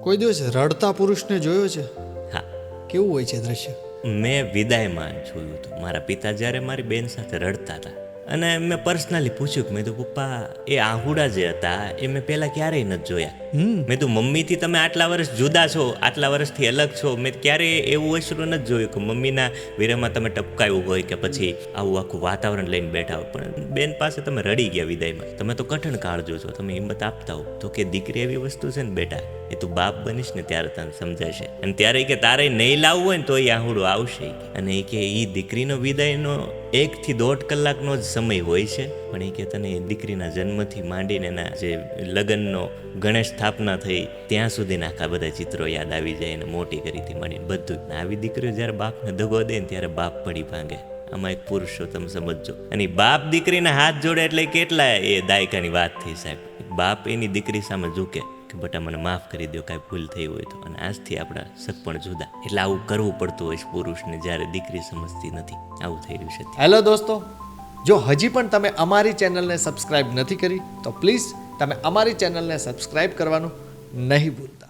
કોઈ દિવસ રડતા પુરુષને જોયો છે? હા, કેવું હોય છે દ્રશ્ય? મેં વિદાયમાં જોયું હતું. મારા પિતા જ્યારે મારી બેન સાથે રડતા હતા અને મેં પર્સનલી પૂછ્યું કે મેં તો પપ્પા એ આહુડા જે હતા એ મેં પહેલાં ક્યારેય નથી જોયા. મેં તો મમ્મીથી તમે આટલા વર્ષ જુદા છો, આટલા વર્ષથી અલગ છો, મેં ક્યારેય એવું અશ્રુ નથી જોયું કે મમ્મીના વિરહમાં તમે ટપકાયું હોય કે પછી આવું આખું વાતાવરણ લઈને બેઠા હોય. પણ બેન પાસે તમે રડી ગયા વિદાયમાં. તમે તો કઠણ કાળજો છો, તમે હિંમત આપતા હો. તો કે દીકરી એવી વસ્તુ છે ને બેટા, એ તું બાપ બનીશ ને ત્યારે તને સમજાશે. અને ત્યારે કે તારે નહીં લાવવું હોય ને તો એ આહુડું આવશે. અને એ કે એ દીકરીનો વિદાયનો 1 થી 1.5 કલાકનો જ સમય હોય છે. પણ એ કે તને એ દીકરીના જન્મથી માંડીને એના જે લગ્નનો ગણેશ સ્થાપના થઈ ત્યાં સુધીના આખા બધા ચિત્રો યાદ આવી જાય અને મોટી કરીથી માંડીને બધું. આવી દીકરીઓ જ્યારે બાપને દગો દે ને ત્યારે બાપ પડી ભાંગે. આમાં એક પુરુષોત્તમ સમજજો. અને બાપ દીકરીના હાથ જોડે એટલે કેટલા એ દાયકાની વાત થઈ સાહેબ. બાપ એની દીકરી સામે ઝૂકે કે બટા મને માફ કરી દો, કાંઈ ભૂલ થઈ હોય તો. અને આજથી આપણા સગપણ જુદા. એટલે આવું કરવું પડતું હોય છે પુરુષને જ્યારે દીકરી સમજતી નથી. આવું થઈ રહ્યું છે. હેલો દોસ્તો, જો હજી પણ તમે અમારી ચેનલને સબસ્ક્રાઇબ નથી કરી તો પ્લીઝ તમે અમારી ચેનલને સબસ્ક્રાઇબ કરવાનું નહીં ભૂલતા.